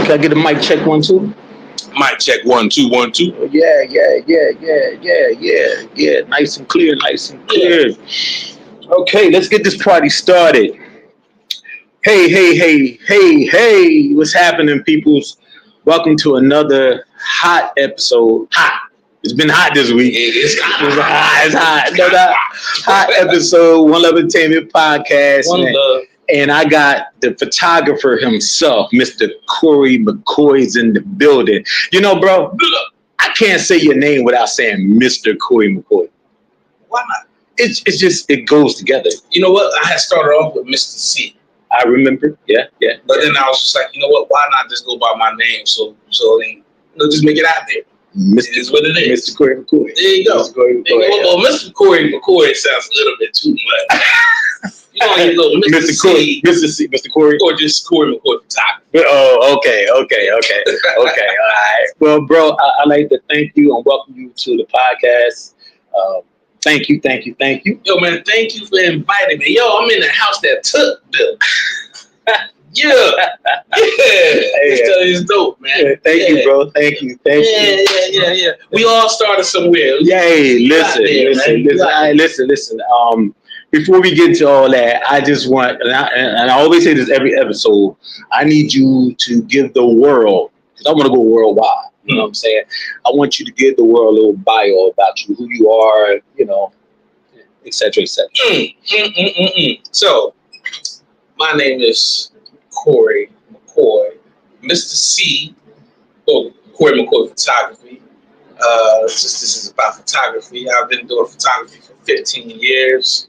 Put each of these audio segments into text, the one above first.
Can I get a mic check 1 2? Mic check 1 2 1 2. Yeah. Nice and clear, nice and clear. Okay, let's get this party started. Hey, what's happening, peoples? Welcome to another hot episode. Hot. It's been hot this week. It's hot. No, hot episode, One Love Entertainment Podcast. One love. And I got the photographer himself, Mr. Corey McCoy's in the building. You know, bro, I can't say your name without saying Mr. Corey McCoy. Why not? It's just, it goes together. You know what? I had started off with Mr. C. I remember. Yeah. But then I was just like, you know what? Why not just go by my name? So they, just make it out there. It is what it is. Mr. Corey McCoy. There you go. Mr. Corey McCoy, Well, Mr. Corey McCoy sounds a little bit too much. You know, you go Mr. C, Mr. Corey, or just Corey McCoy photography. Oh, okay. All right. Well, bro, I like to thank you and welcome you to the podcast. Thank you. Yo, man, thank you for inviting me. Yo, I'm in the house that took Bill. Yeah. It's dope, man. Yeah, thank you, bro. Thank you. Yeah. We all started somewhere. Yay, listen. Before we get to all that, I just want, and I always say this every episode, I need you to give the world, because I want to go worldwide. You know what I'm saying? I want you to give the world a little bio about you, who you are, et cetera. So, my name is Corey McCoy, Mr. C, or Corey McCoy Photography. Since this is about photography, I've been doing photography for 15 years.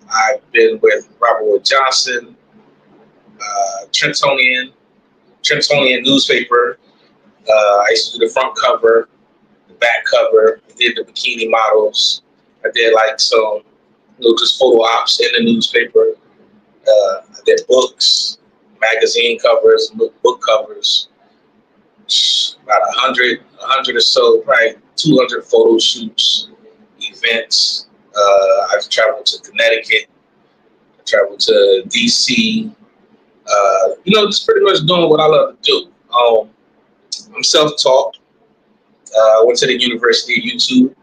I've been with Robert Wood Johnson, Trentonian newspaper. I used to do the front cover, the back cover. I did the bikini models. I did like some, just photo ops in the newspaper. I did books, magazine covers, book covers. About 100 or so, probably 200 photo shoots, events. I've traveled to Connecticut. I traveled to DC. Just pretty much doing what I love to do. I'm self-taught. I went to the University of YouTube.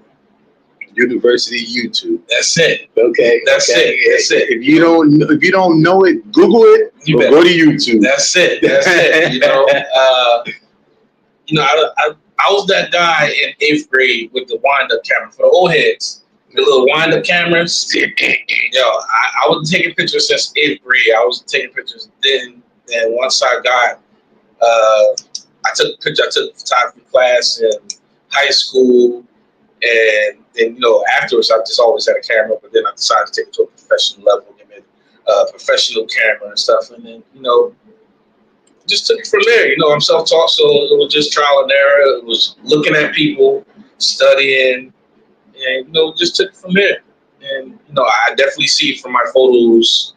That's it. Okay. That's it. If you don't know it, Google it. Go to YouTube. That's it. I was that guy in 8th grade with the wind-up camera for the old heads. The little wind-up cameras. Yo, I was taking pictures since 8th grade. I was taking pictures then. Then once I got, I took a photography class in high school, and then afterwards I just always had a camera. But then I decided to take it to a professional level, give it a professional camera and stuff, and then just took it from there. I'm self-taught, so it was just trial and error. It was looking at people, studying, and just took it from there. And I definitely see from my photos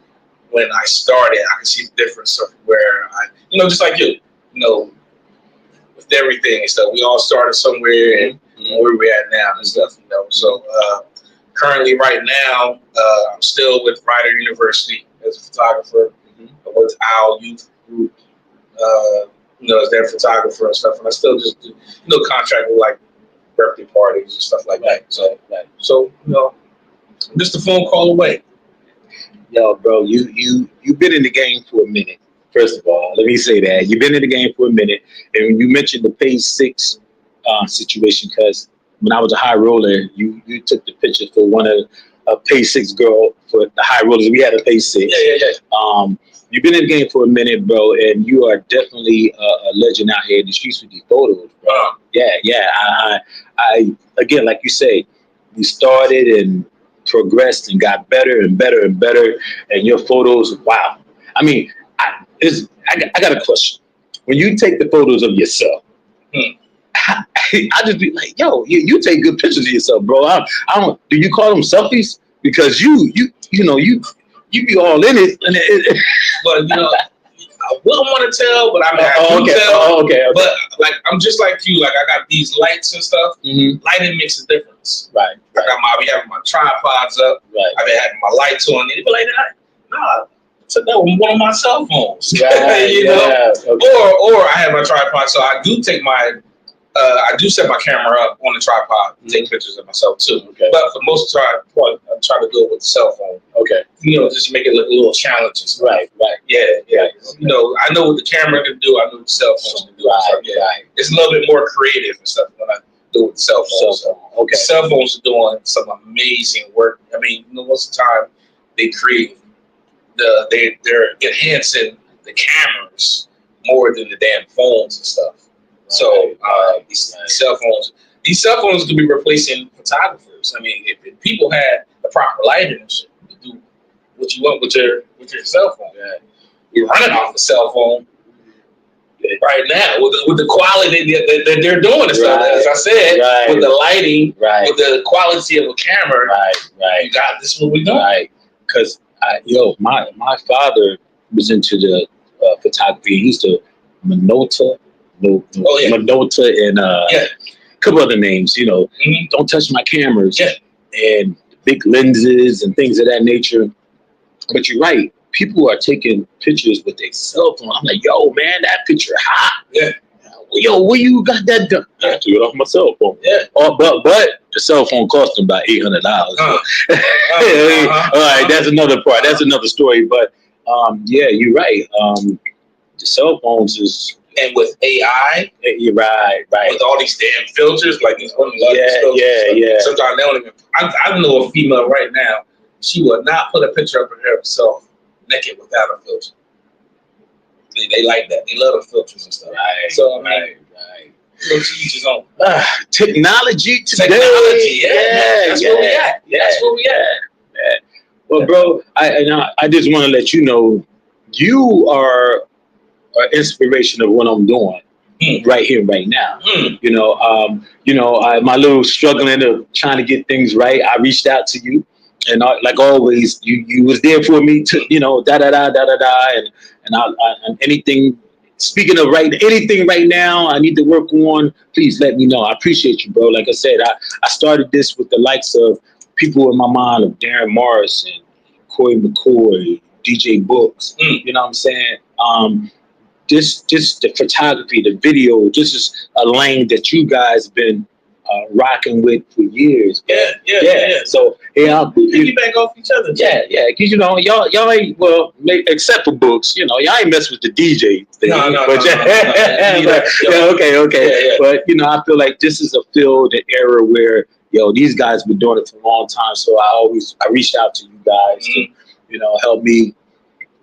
when I started, I can see the difference of where I, just like you, with everything and stuff. We all started somewhere, and where we're at now and stuff. So currently, right now, I'm still with Rider University as a photographer. With our youth group. As their photographer and stuff, and I still just do, contract with like birthday parties and stuff like that. So I'm just a phone call away. Yo, bro, you've been in the game for a minute. First of all, let me say that you've been in the game for a minute, and you mentioned the Page 6 situation because when I was a high roller, you took the picture for one of a Page 6 girl for the high rollers. We had a Page 6. Yeah. You've been in the game for a minute, bro, and you are definitely a legend out here in the streets with these photos, bro. Yeah. I again, like you say, we started and progressed and got better and better and better, and your photos, wow. I mean, I got a question. When you take the photos of yourself, I just be like, yo, you take good pictures of yourself, bro. I don't. Do you call them selfies? Because you be all in it. But I wouldn't want to tell, but I tell. Okay. But like, I'm just like you. Like, I got these lights and stuff. Lighting makes a difference. Right. I be having my tripods up. Right. I be having my lights on. And be like, nah. took that with one of my cell phones. Right, you know, or I have my tripod, so I do take my. I do set my camera up on the tripod and take pictures of myself too. Okay. But for most part, I try to do it with the cell phone. Okay. You know, just make it look a little challenging. Right. Yeah. Okay. You know, I know what the camera can do. I know what the cell phone can do. Right. It's a little bit more creative and stuff when I do it with the cell phone. Okay. Cell phones are doing some amazing work. I mean, you know, most of the time they create they're enhancing the cameras more than the damn phones and stuff. So these cell phones could be replacing photographers. I mean, if people had the proper lighting and shit to do what you want with your cell phone, you're running off a cell phone right now with the quality that they're doing and stuff. As I said, with the lighting, with the quality of a camera, you got this. What we doing? Right, because my father was into the photography. He used to Minolta. Minolta and a couple other names, you know. Don't touch my cameras and big lenses and things of that nature. But you're right. People are taking pictures with their cell phone. I'm like, yo, man, that picture hot. Yeah. Yo, where you got that done? I took it off my cell phone. Yeah. But the cell phone cost them about $800. All right, that's another part. That's another story. But yeah, you're right. The cell phones is. And with AI, you're right. With all these damn filters, like these women love these filters. Sometimes they don't even. I know a female right now. She will not put a picture up of herself naked without a filter. They like that. They love the filters and stuff. Right. So I mean, technology today. That's where we at. That's where we at. Well, bro, I just want to let you know, you are an inspiration of what I'm doing right here, right now. You know, my little struggling of trying to get things right. I reached out to you, and like always, you was there for me to, you know, and anything. Speaking of anything right now I need to work on, please let me know. I appreciate you, bro. Like I said, I started this with the likes of people in my mind of Darren Morrison, Corey McCoy, DJ Books. You know what I'm saying? Just the photography, the video, this is a lane that you guys been rocking with for years. Yeah. So we piggyback off each other. Yeah. Because you know, y'all ain't except for Books. You know, y'all ain't mess with the DJ thing. No. Okay. But you know, I feel like this is a field, an era where these guys been doing it for a long time. So I reached out to you guys to, you know, help me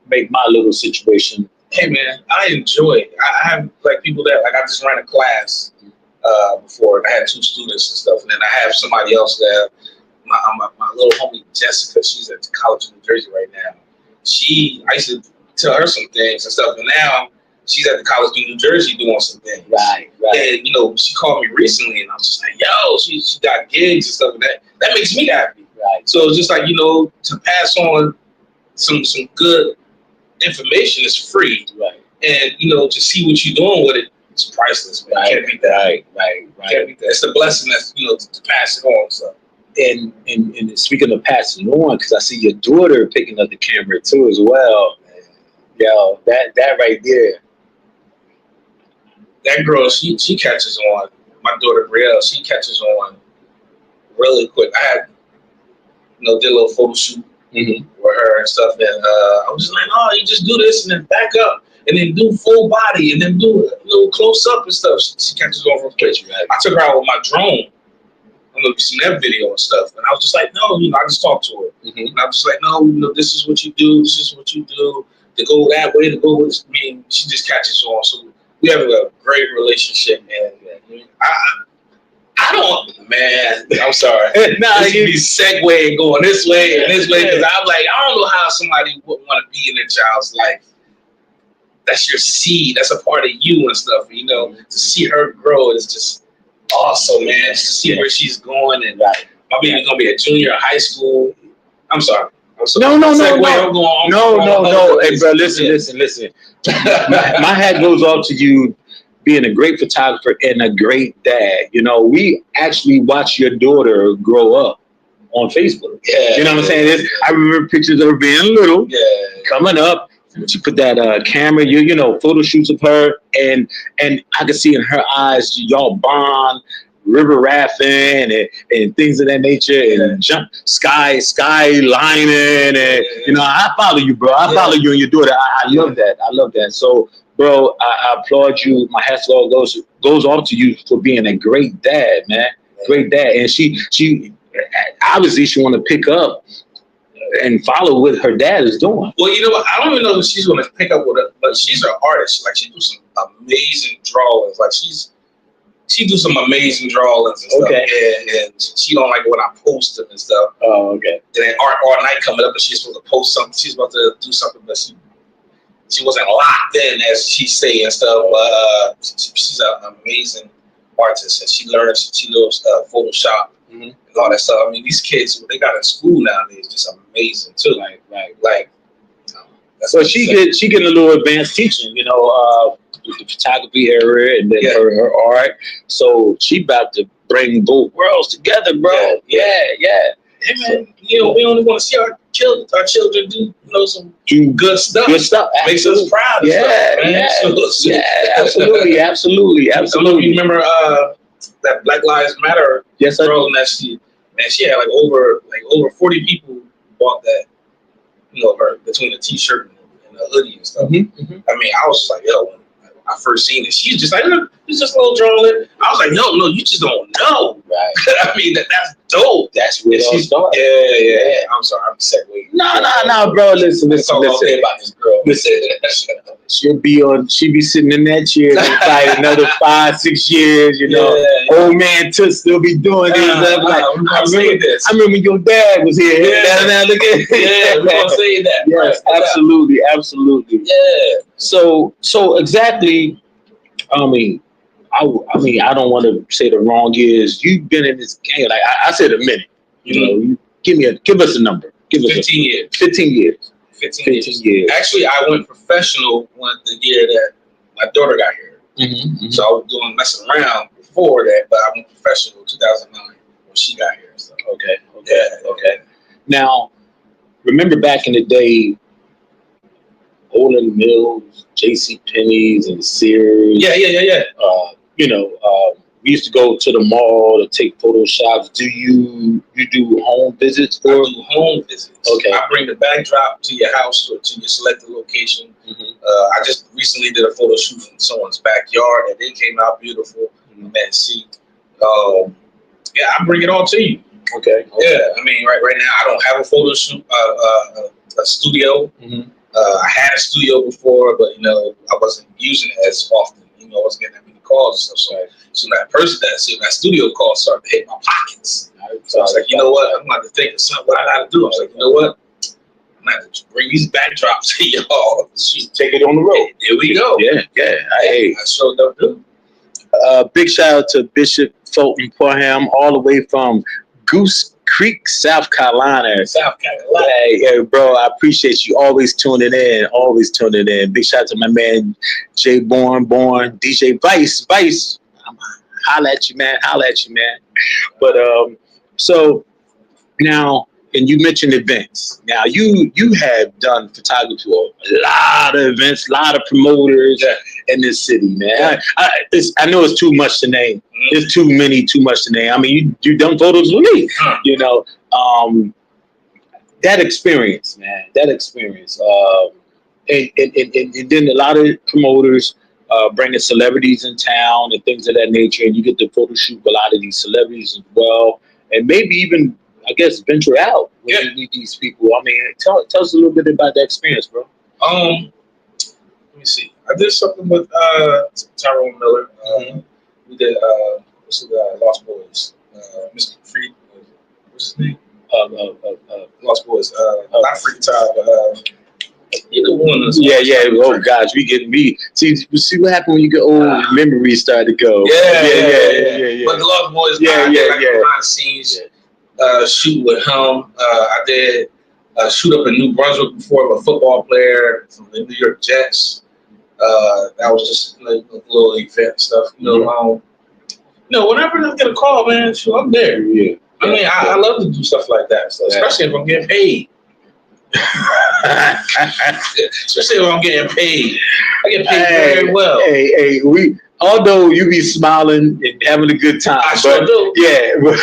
make my little situation. Hey man, I enjoy it. I have like people that I just ran a class before, and I had 2 students and stuff, and then I have somebody else that my little homie Jessica. She's at the College of New Jersey right now. I used to tell her some things and stuff, and now she's at the College of New Jersey doing some things. Right. And you know, she called me recently, and I was just like, "Yo, she got gigs and stuff, and that makes me happy." Right. So it's just like, you know, to pass on some good information is free. Right. And you know, to see what you're doing with it, it's priceless, man. Can't beat that. Right. Can't beat that. It's a blessing that's, you know, to pass it on. So. And speaking of passing on, because I see your daughter picking up the camera too as well. Yo, that right there. That girl, she catches on. My daughter Brielle, she catches on really quick. I had, you know, did a little photo shoot with her and stuff, and I was just like, oh, you just do this and then back up and then do full body and then do a little close up and stuff. She catches on from picture. I took her out with my drone. I don't know if you've seen that video and stuff. And I was just like, no, you know, I just talked to her. And I was just like, no, you know, this is what you do. This is what you do. To go that way, to go with, I mean, she just catches on. So we have a great relationship. And I don't, man, I'm sorry. Nah, you be segueing going this way and this way. Because I'm like, I don't know how somebody would want to be in their child's life. That's your seed. That's a part of you and stuff. You know, to see her grow is just awesome, man. Just to see where she's going, and my baby's gonna be a junior in high school. I'm sorry. No. Hey, bro, listen. My hat goes off to you being a great photographer and a great dad. You know, we actually watch your daughter grow up on Facebook. Yeah. You know what I'm saying? I remember pictures of her being little, coming up. She put that camera, you know, photo shoots of her, and I could see in her eyes, y'all bond, river rafting, and things of that nature, and jump sky lining, and you know, I follow you, bro. I follow you and your daughter. I love that. I love that. So, bro, I applaud you. My hat goes off to you for being a great dad, man. Great dad, and she obviously she want to pick up and follow what her dad is doing. Well, you know what? I don't even know if she's going to pick up with it, but she's an artist. Like, she do some amazing drawings. Like, she do some amazing drawings and stuff. And she don't like when I post them and stuff. Oh, okay. And then art night coming up, and she's supposed to post something. She's about to do something, but she wasn't locked in, as she say and stuff. She's an amazing artist, and she loves Photoshop. And all that stuff. I mean, these kids, what they got in school nowadays, just amazing too. Like. So she getting a little advanced teaching, you know, the photography area and then her art. So she about to bring both worlds together, bro. Yeah. Hey man, you know, we only want to see our children do, you know, some good stuff. Good stuff. Makes us proud. Absolutely. I don't know if you remember that Black Lives Matter girl, and she had like over 40 people bought that, you know, her between the t-shirt and the hoodie and stuff. I mean, I was just like, yo, when I first seen it, she's just like, look, it's just a little drawing. I was like, no, you just don't know. Right. I mean, that's dope. That's where it all started. Yeah. I'm sorry, I'm segueing. No, bro. Listen. About this girl. Listen. She'll be sitting in that chair for like another 5-6 years, you know. Old man to still be doing this. I remember when your dad was here. Look at we're gonna say that. Yes, absolutely. Yeah. So exactly. I mean, I don't want to say the wrong years. You've been in this game. Like I said, a minute. You know, give us a number. Give us 15 years. 15 years. 15 years. Actually, I went professional the year that my daughter got here. So I was doing messing around before that, but I went professional in 2009 when she got here. So. Okay. Now, remember back in the day, Olin Mills, J.C. Penney's, and Sears. Yeah. You know, we used to go to the mall to take photo shots. Do you do home visits for? I do home visits. Okay. I bring the backdrop to your house or to your selected location. I just recently did a photo shoot in someone's backyard, and it came out beautiful. Man, see, I bring it all to you. Okay. Yeah, I mean, right now I don't have a photo shoot, a studio. I had a studio before, but you know, I wasn't using it as often. You know, I wasn't getting that many calls and stuff. So that studio call started to hit my pockets. So I was like, you know what? I'm going to think of something what I got to do. I was like, you know what? I'm going to bring these backdrops to y'all. Take it on the road. Here we go. Yeah. I showed up, dude. Big shout out to Bishop Fulton Parham, all the way from Goose Creek, South Carolina. Hey, bro, I appreciate you always tuning in. Big shout out to my man Jay Born, DJ Vice. Holla at you, man. But so now, and you mentioned events. Now you have done photography for a lot of events, a lot of promoters in this city, man. I know it's too much to name. There's too much to name. I mean, you done photos with me, you know. That experience, man. And then a lot of promoters bringing celebrities in town and things of that nature, and you get to photo shoot with a lot of these celebrities as well, and maybe even, I guess, venture out with these people. I mean, tell us a little bit about that experience, bro. Let me see. I did something with Tyrone Miller. We did Lost Boys. Mr. Freed, what's his name? Lost Boys. Not Freed Tyrone, but either one. Yeah. Oh gosh, see what happened when you get old. Memories start to go. Yeah. But the Lost Boys. Behind the scenes. Shoot with him. I did shoot up in New Brunswick before with a football player from the New York Jets. That was just like a little event stuff. You know, whenever I get a call, man, shoot, I'm there. I mean, I love to do stuff like that, so especially if I'm getting paid. Especially if I'm getting paid. I get paid very well. Although you be smiling and having a good time. I sure do. Yeah, but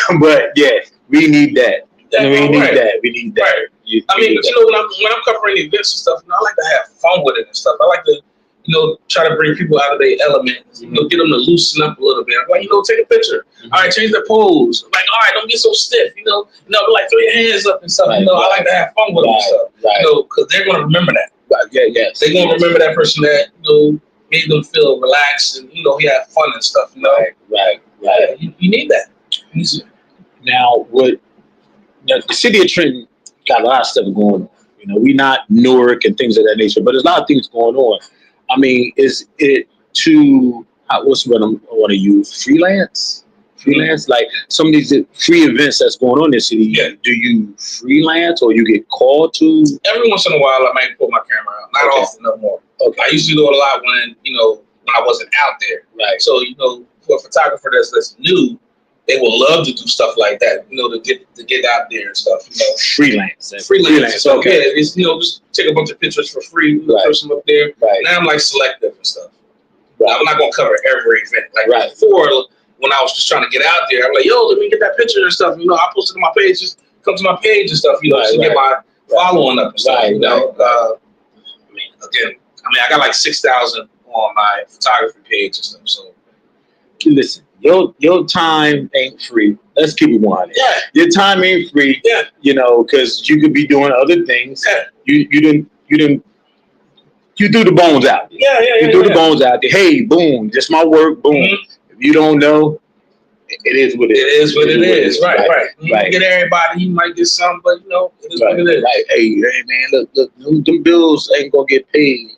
we need that. We need that. Right. I mean, but when I'm covering events and stuff, I like to have fun with it and stuff. I like to, try to bring people out of their element, get them to loosen up a little bit. I'm like, take a picture. Mm-hmm. All right, change their pose. Like, all right, don't get so stiff. Like throw your hands up and stuff. I like to have fun with them and stuff. Because they're gonna remember that. Yes. They're gonna remember that person that made them feel relaxed and he had fun and stuff. Right. You need that. Now, the city of Trenton got a lot of stuff going on. We not Newark and things of that nature, but there's a lot of things going on. I mean, is it what's what I want to use? Freelance? Like some of these free events that's going on in the city. Yeah. Do you freelance or you get called to? Every once in a while, I might pull my camera out. Not often no more. Okay. I used to do it a lot when I wasn't out there. Right. So for a photographer that's new, they will love to do stuff like that. To get out there and stuff. Freelance. So okay. It's just take a bunch of pictures for free. Person up there. Right. Now I'm like selective and stuff. Right. I'm not gonna cover every event. Like before, when I was just trying to get out there, I'm like, yo, let me get that picture and stuff. I posted on my page, just come to my page and stuff. To get my following up and stuff. I got like 6,000 on my photography page and stuff. So listen, your time ain't free. Let's keep it 100. Yeah. Your time ain't free. Yeah. Because you could be doing other things. Yeah. You do the bones out there. Yeah. You do the bones out there. Hey, boom, just my work. Boom. Mm-hmm. If you don't know, it is what it is. It is what it is. Right. You can get everybody. You might get some, but it is what it is. Right. Hey, man, look, them bills ain't gonna get paid.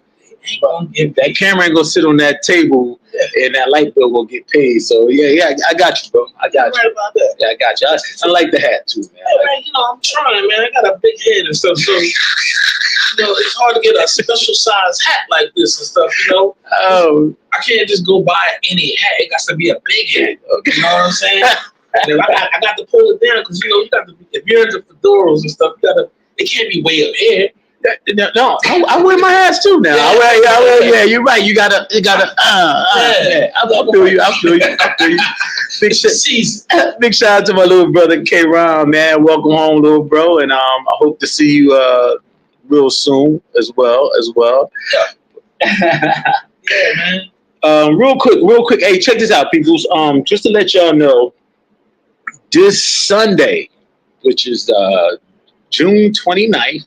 That camera ain't gonna sit on that table, and that light bill will get paid. So yeah, I got you, bro. I got you. Right about that. Yeah, I got you. I like the hat too, man. Hey, man, I'm trying, man. I got a big head and stuff, so it's hard to get a special size hat like this and stuff. Oh, I can't just go buy any hat. It got to be a big hat. Okay. You know what I'm saying? And I got to pull it down because you got to. If you're into fedoras and stuff, it can't be way up here. No, I wear my hats too now. I wear. Yeah, you're right. You gotta. I feel you. Big shout out to my little brother K-Ron, man. Welcome home, little bro, and I hope to see you real soon as well. Yeah, man. Real quick. Hey, check this out, peoples. Just to let y'all know, this Sunday, which is June 29th.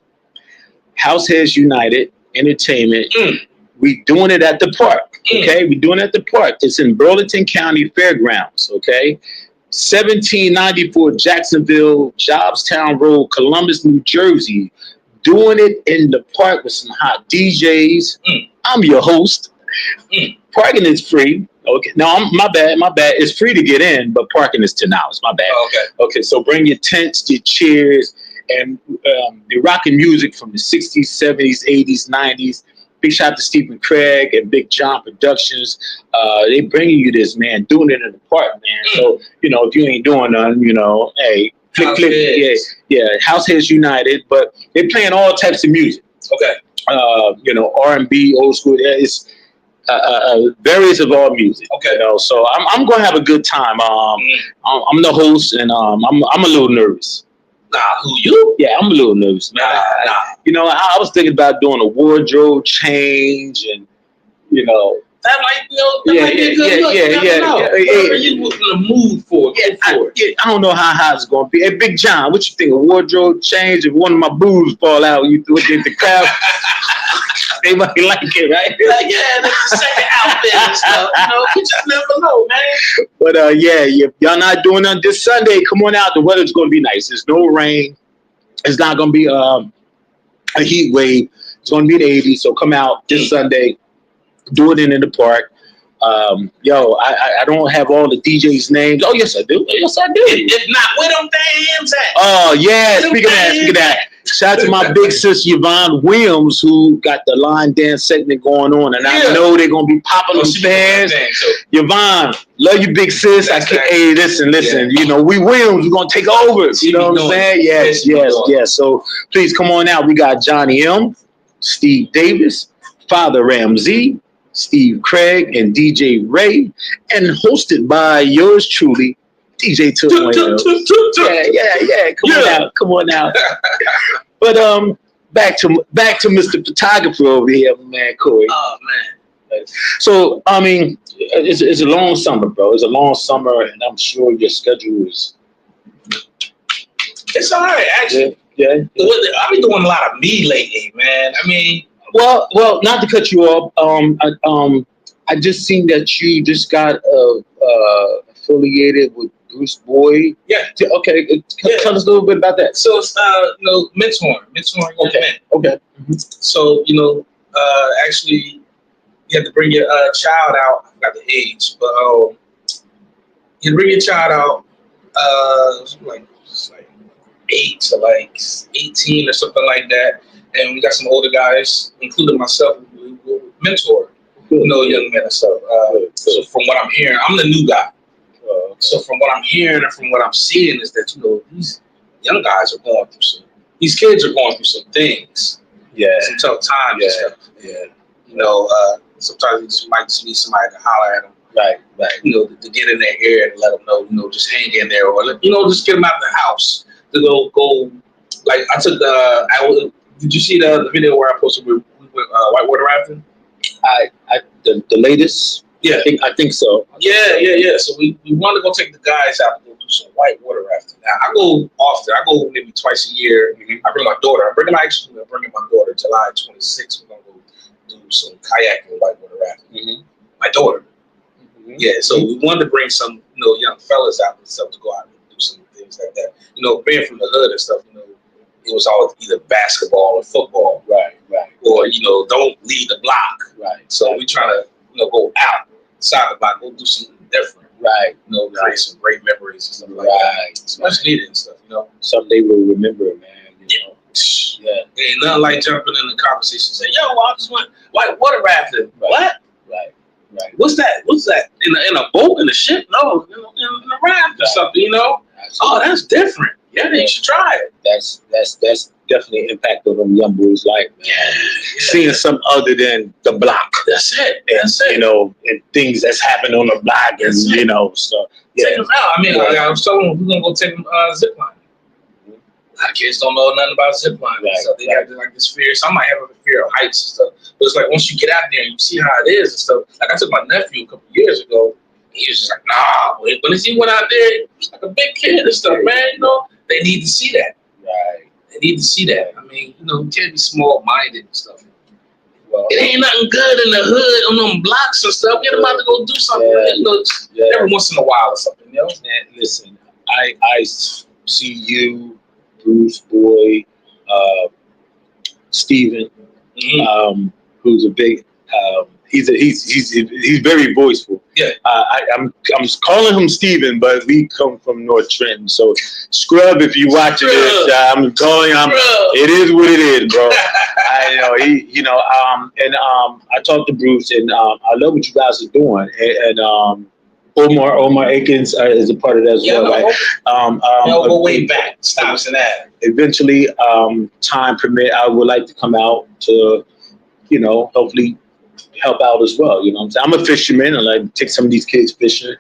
Househeads United Entertainment. We doing it at the park. Okay, we doing it at the park. It's in Burlington County Fairgrounds. Okay, 1794 Jacksonville, Jobstown Road, Columbus, New Jersey. Doing it in the park with some hot DJs. I'm your host. Parking is free. Okay, no, my bad. It's free to get in, but parking is $10. My bad. Okay, so bring your tents, your chairs. And they're rocking music from the 60s, 70s, 80s, 90s. Big shout out to Stephen Craig and Big John Productions. They bringing you this, man, doing it in the park, man. So, if you ain't doing nothing, hey, click. Yeah, Househeads United. But they're playing all types of music. Okay. R&B, old school. It's various of all music. Okay. So I'm going to have a good time. I'm the host, and I'm a little nervous. Nah, who you? Yeah, I'm a little nervous, man. Nah. I was thinking about doing a wardrobe change, and that might be a good look. Whatever you in the mood for. I don't know how it's gonna be. Hey, Big John, what you think? A wardrobe change? If one of my boobs fall out, you throw it in the crowd. They might like it, right? Like, that's the second outfit and stuff. You just never know, man. But y'all not doing that this Sunday. Come on out. The weather's gonna be nice. There's no rain. It's not gonna be a heat wave. It's gonna be in the 80s. So come out this Sunday. Do it in the park. I don't have all the DJs' names. Oh, yes, I do. If not, where them damns at? Oh, yeah. Speaking of that. Shout out to my big sis Yvonne Williams, who got the line dance segment going on, and I know they're gonna be popping them fans. Yvonne, love you, big sis. Hey, listen. You know, we Williams, we're gonna take over. You know what I'm saying? Yes. So please come on out. We got Johnny M, Steve Davis, Father Ramsey, Steve Craig, and DJ Ray, and hosted by yours truly, DJ Took. Yeah. Come on out. But back to Mr. Photographer over here, man, Corey. Oh man. So I mean, it's a long summer, bro. It's a long summer, and I'm sure your schedule is. It's all right, actually. Yeah. I've been doing a lot of me lately, man. I mean. Well, not to cut you off. I just seen that you just got affiliated with Bruce Boyd. Yeah. Okay. Tell us a little bit about that. So it's mentoring. Okay. Mm-hmm. So actually, you have to bring your child out. I forgot the age, but you bring your child out. It's like 8 to like 18 or something like that. And we got some older guys, including myself, who mentor, young men and stuff. So from what I'm hearing, I'm the new guy. So from what I'm hearing and from what I'm seeing is that, these young guys are going through these kids are going through some things. Yeah. Some tough times and stuff. Yeah. Sometimes you might just need somebody to holler at them. Right. To get in their ear and let them know, just hang in there, or just get them out of the house to go. Like I took did you see the video where I posted we went whitewater rafting? The latest. Yeah, I think so. Yeah. So we want to go take the guys out to go do some whitewater rafting. Now I go often. I go maybe twice a year. Mm-hmm. I bring my daughter. I'm bringing my daughter July 26th. We're gonna go do some kayaking and whitewater rafting. Mm-hmm. My daughter. Mm-hmm. Yeah. So we wanted to bring some young fellas out and stuff to go out and do some things like that. Being from the hood and stuff. It was always either basketball or football. Right. Or, don't leave the block. Right. So we try to, go outside the block, go do something different. Right. Create some great memories and stuff like that. It's much needed and stuff, Someday we'll remember, man. Yeah. Ain't nothing like jumping in the conversation and saying, yo, I just went whitewater rafting. Right. What? Right. What's that? In a boat, in a ship? No, in a raft or something, Absolutely. Oh, that's different. Yeah, you should try it. That's definitely impacted on young boys' life, man. Yeah. Seeing something other than the block. That's it. And things that's happened on the block, and so take them out. I mean, I was telling them we're gonna go take them zip lining. A lot of kids don't know nothing about zip lining. Right. So they got like this fear. Some might have a fear of heights and stuff. But it's like once you get out there and you see how it is and stuff. Like I took my nephew a couple years ago. He was just like, nah. But as he went out there, he was like a big kid and stuff, man. They need to see that. Right. They need to see that. I mean, you can't be small-minded and stuff. Well, it ain't nothing good in the hood on them blocks and stuff. Get them out to go do something. Every once in a while or something. Man, listen, I see you, Bruce Boyd, Steven, who's a big. He's very voiceful. Yeah. I'm calling him Steven, but we come from North Trenton. So Scrub, if you watching this, I'm calling him. It is what it is, bro. I talked to Bruce, and I love what you guys are doing, and Omar Akins is a part of that as well, right? They'll go way back. Stops and that. Eventually, time permit, I would like to come out to, hopefully help out as well. You know what I'm saying? I'm a fisherman. I like to take some of these kids fishing,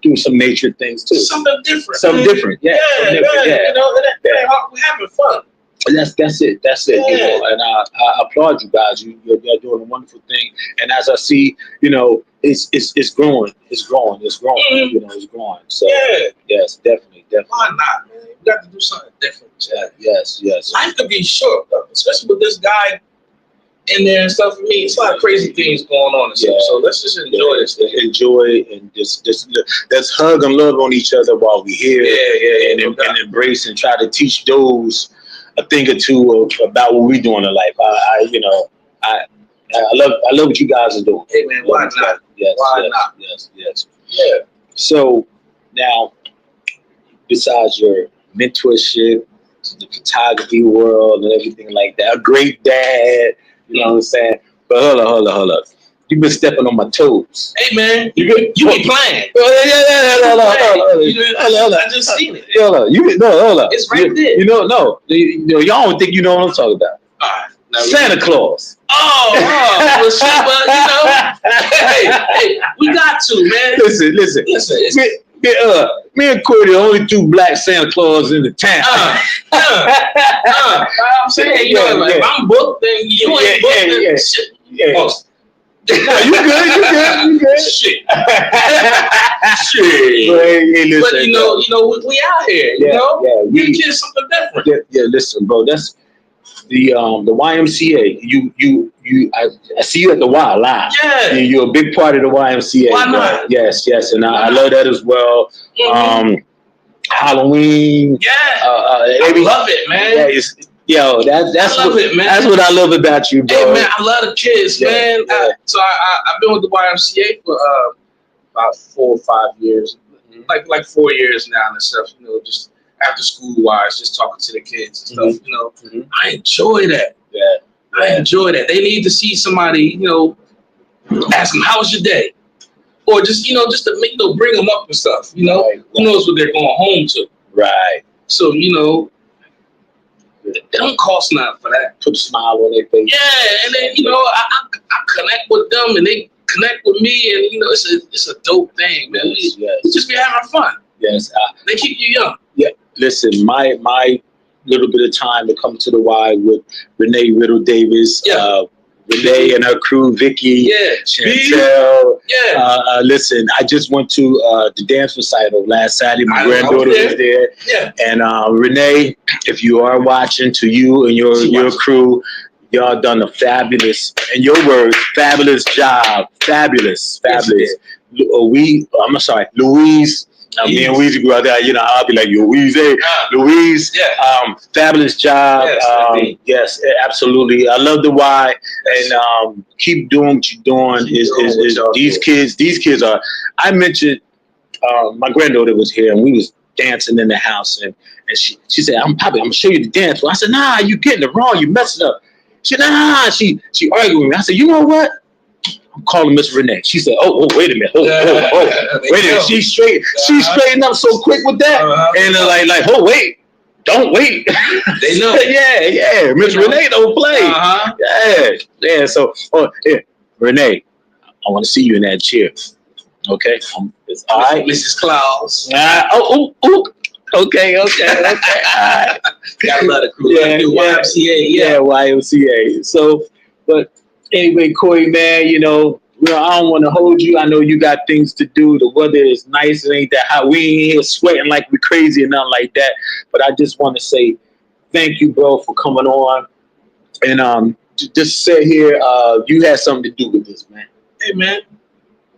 do some nature things too. Something different. Yeah. We're having fun. That's it. Yeah. And I applaud you guys. You're doing a wonderful thing. And as I see, it's growing. It's growing. Mm-hmm. It's growing. So yes, definitely. Why not, man? We got to do something different. Yes. Life could be short, though, especially with this guy in there and stuff. For me, it's a lot of crazy things going on and stuff. So let's just enjoy this thing. Enjoy and just let's hug and love on each other while we're here. And embrace and try to teach those a thing or two about what we're doing in life. I love what you guys are doing. Hey man, why not? Yes. Yeah. So now, besides your mentorship, the photography world and everything like that. A great dad, you know what I'm saying? But hold up. You've been stepping on my toes. Hey man, you be playing. Hold up. I just seen it. Hold up. It's right there. You know, no. Y'all don't think you know what I'm talking about. All right. Santa Claus. Well, shit, but you know, hey, we got to, man. Listen. Me and Corey, the only two black Santa Claus in the town. I'm saying, you know, if I'm booked, then you ain't booked. Then shit. Yeah. No, you good. Shit. Listen, but you know, we out here. You know, we just something different. Yeah, listen, bro. That's the YMCA. I see you at the Y live. Yeah. You're a big part of the YMCA. Why not? Yes, and I love that as well. Mm-hmm. Halloween. Yeah. I love it, man. Yeah, that's I love it, man. That's what I love about you, bro. Hey, man, I love the kids, man. Yeah. So I've been with the YMCA for about 4 or 5 years, like 4 years now and stuff. You know, just after school wise, just talking to the kids and stuff. You know, I enjoy that. Yeah. I enjoy that. They need to see somebody, you know, ask them, how was your day? Or just, you know, just to make, bring them up and stuff, you know. Right. Who knows what they're going home to. Right. So, you know, it don't cost nothing for that. Put a smile on their face. Yeah, and then, you know, I connect with them and they connect with me, and, you know, it's a dope thing, man. We just be having fun. Yes. They keep you young. Yeah. Listen, my little bit of time to come to the Y with Renee Riddle Davis, Renee and her crew, Vicky, Chantel. Yeah. Listen, I just went to the dance recital last Saturday. My granddaughter was there. Yeah. And Renee, if you are watching, to you and your crew, y'all done a fabulous, in your words, fabulous job. Fabulous. Louise. Me and Weezy grew out there, you know, I'll be like, yo, Weezy, Louise, fabulous job. Yes, absolutely. I love the Y, and keep doing what you're doing. These kids are, I mentioned, my granddaughter was here, and we was dancing in the house, and she said, I'm gonna show you the dance. Well, I said, nah, you getting it wrong, you messing up. She said, nah, she argued with me. I said, you know what? I'm calling Miss Renee. She said, "Oh, wait a minute. Wait a minute. She straightened up so quick with that, and like, oh, wait, don't wait." They know. yeah. Miss Renee don't play. Yeah. So, Renee, I want to see you in that chair. Okay, it's all right, Mrs. Claus. Okay. All right. Gotta love the crew. YMCA. YMCA. So, but. Anyway, Corey, man, you know, I don't want to hold you. I know you got things to do. The weather is nice. It ain't that hot. We ain't here sweating like we crazy and nothing like that. But I just want to say thank you, bro, for coming on. And just sit here. You had something to do with this, man. Hey, man,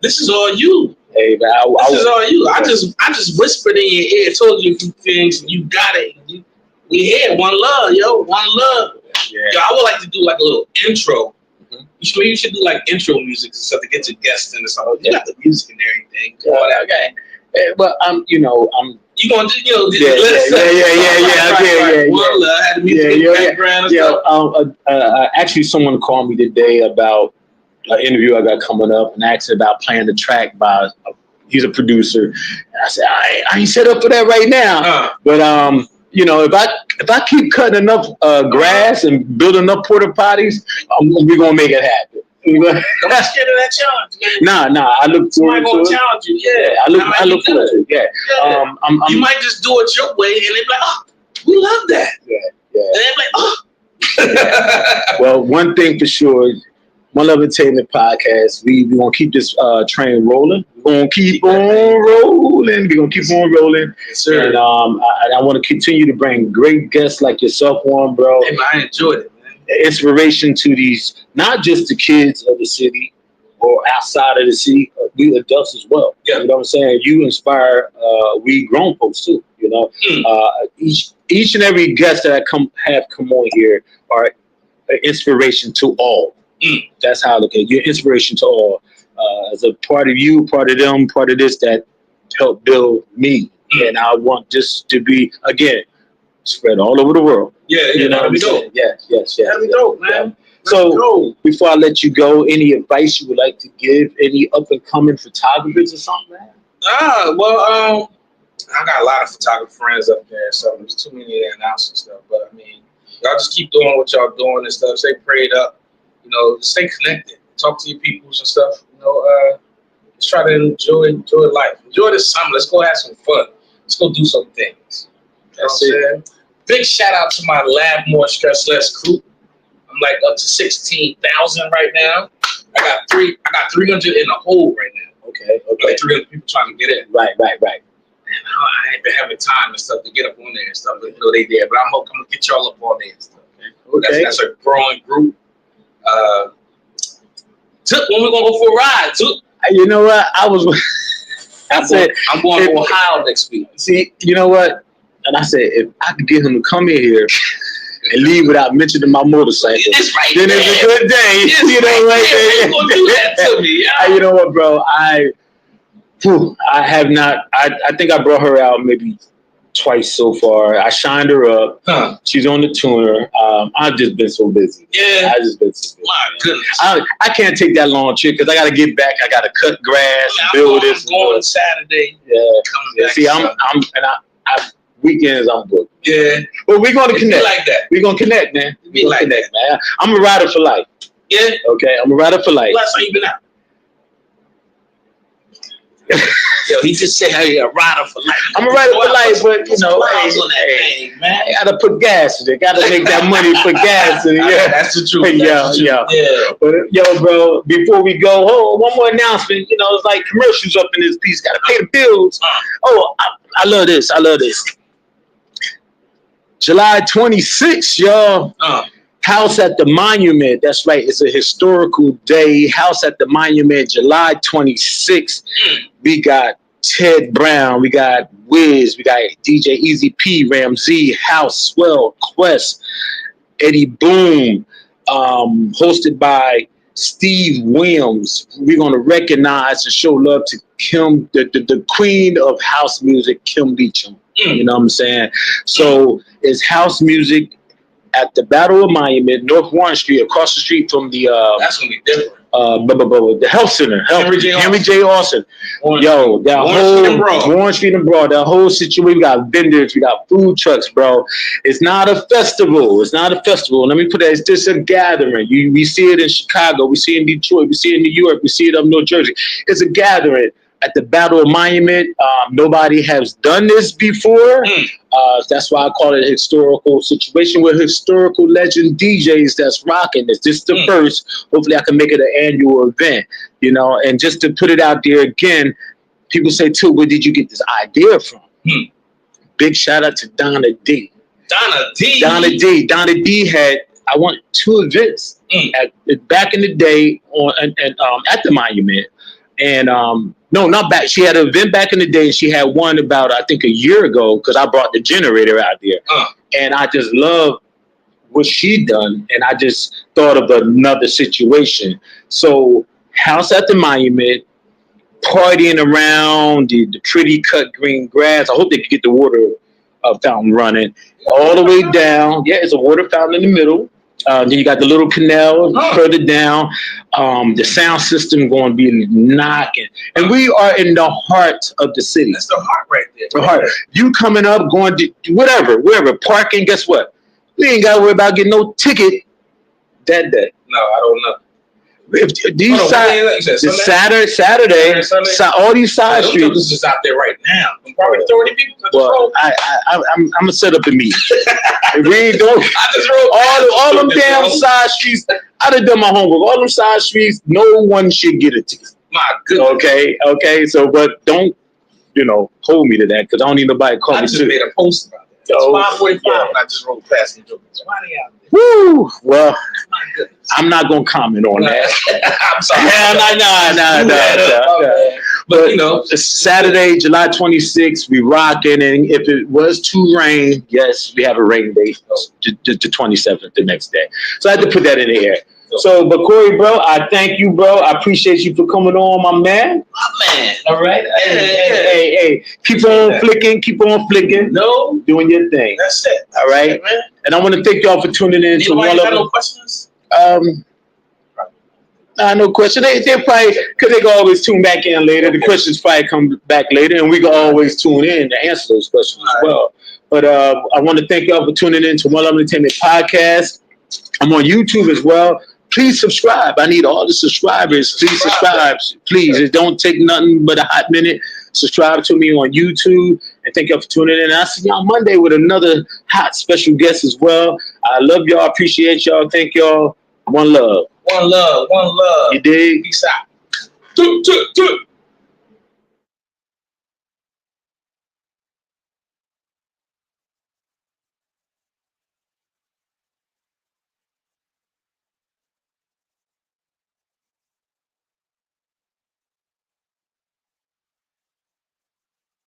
this is all you. Hey, man, this is all you. I just whispered in your ear, told you a few things, and you got it. We here. One love, yo. One love. Yeah. Yo, I would like to do like a little intro. You should do like intro music and stuff to get your guests in and stuff. You got the music and everything. Okay. But you gonna do, you know, One love had the music in the background and stuff. Actually, someone called me today about an interview I got coming up and asked about playing the track by. He's a producer. And I said I ain't set up for that right now. But you know, if I keep cutting enough grass and building enough porta potties, we're gonna make it happen. Don't be scared of that challenge, man. Nah. I look forward to it. Somebody gonna challenge you. Yeah. I look forward to it. Yeah. You might just do it your way, and they be like, "Oh, we love that." Yeah. And they be like, "Oh." Well, one thing for sure. One Love Entertainment Podcast. We gonna keep this train rolling. We're gonna keep on rolling. We're gonna keep on rolling. Yes, sir. And I want to continue to bring great guests like yourself on, bro. Hey, man, I enjoyed it, man. Inspiration to these, not just the kids of the city or outside of the city, we adults as well. Yeah. You know what I'm saying? You inspire we grown folks too. You know, each and every guest that have come on here are an inspiration to all. That's how I look at it. You're inspiration to all. As a part of you, part of them, part of this that helped build me. And I want this to be, again, spread all over the world. Yeah, You know what I'm dope. saying? Yes. That'd be dope, man. So before I let you go, any advice you would like to give any up and coming photographers or something, man? I got a lot of photographer friends up there, so there's too many to announce and stuff. But I mean, y'all just keep doing what y'all doing and stuff. Stay prayed up, stay connected. Talk to your peoples and stuff. Just try to enjoy life. Enjoy this summer. Let's go have some fun. Let's go do some things. That's it. Big shout out to my Lab More Stress Less crew. I'm like up to 16,000 right now. I got 300 in the hole right now. Okay. Like 300 people trying to get in. Right. And I ain't been having time and stuff to get up on there and stuff. But they there. But I'm gonna get y'all up on there and stuff. Okay. That's a growing group. When we gonna go for a ride? You know what? I said I'm going to Ohio next week. See, you know what? And I said if I could get him to come in here and leave without mentioning my motorcycle, then it's a good day. You know what? Gonna do that to me. You know what, bro? I have not. I think I brought her out maybe twice so far. I shined her up. Huh. She's on the tuner. I've just been so busy. Yeah. I've just been so busy. My goodness. I can't take that long trip because I got to get back. I got to cut grass, build this. I'm going Saturday. Yeah. See, I weekends I'm booked. Yeah. But we're going to connect. Like that. We're going to connect, man. Be like that, man. I'm a rider for life. Yeah. Okay, I'm a rider for life. Last time you been out? Yo, he just said, "Hey, a rider for life." I'm a rider for life, but hey, man, I gotta put gas in it. Gotta make that money for gas in it. Yeah, that's the truth. Yeah. But yo, bro, before we go, one more announcement. It's like commercials up in this piece. Gotta pay the bills. I love this. July 26th, y'all. House at the Monument. That's right. It's a historical day. House at the Monument, July 26th. We got Ted Brown. We got Wiz. We got DJ Easy P, Ramsey, House, Swell, Quest, Eddie Boom. Hosted by Steve Williams. We're going to recognize and show love to Kim, the queen of house music, Kim Beacham. You know what I'm saying? So it's house music at the Battle of Monument, North Warren Street, across the street from the that's gonna be different. The Health Center, Henry J. Austin. Yo, that whole Warren Street and Broad, that whole situation. We got vendors, we got food trucks, bro. It's not a festival. Let me put it. It's just a gathering. We see it in Chicago, we see it in Detroit, we see it in New York, we see it up in New Jersey. It's a gathering at the Battle of Monument. Nobody has done this before. That's why I call it a historical situation with historical legend DJs that's rocking this. This is the first. Hopefully I can make it an annual event, and just to put it out there again, people say too, where did you get this idea from? Big shout out to Donna D. Donna D had, I won 2 events back in the day at the Monument. And no, not back. She had an event back in the day. She had one about, I think, a year ago because I brought the generator out there. And I just love what she done. And I just thought of another situation. So House at the Monument, partying around the pretty cut green grass. I hope they can get the water fountain running all the way down. Yeah, it's a water fountain in the middle. Then you got the little canal further down. The sound system going to be knocking. And we are in the heart of the city. That's the heart right there. The heart. You coming up, going to wherever, parking, guess what? We ain't got to worry about getting no ticket that day. No, I don't know. Saturday, all these side streets is just out there right now. Probably 30 people. Well, I'm gonna set up a meeting. If we ain't doing all them damn side streets. I done done my homework. All them side streets, no one should get a ticket. My goodness. Okay. So, but don't hold me to that because I don't need nobody to call me. I just made a post about that. It's 5:45 and I just rolled past the joke. So why they out there? Woo! Well, I'm not gonna comment on that. I'm sorry. No. But it's Saturday, July 26th. We rocking, and if it was to rain, yes, we have a rain date, the 27th, the next day. So I had to put that in the air. So, but Corey, bro, I thank you, bro. I appreciate you for coming on, my man. My man. All right. Hey. Keep on flicking. No. Doing your thing. That's it. All right. Man. And I want to thank y'all for tuning in to one of no questions? No question. They probably, because they can always tune back in later. The questions probably come back later, and we can always tune in to answer those questions as well. But I want to thank y'all for tuning in to One Love Entertainment Podcast. I'm on YouTube as well. Please subscribe. I need all the subscribers. Please subscribe. Please. It don't take nothing but a hot minute. Subscribe to me on YouTube. And thank y'all for tuning in. I'll see y'all Monday with another hot special guest as well. I love y'all. Appreciate y'all. Thank y'all. One love. One love. You dig? Peace out.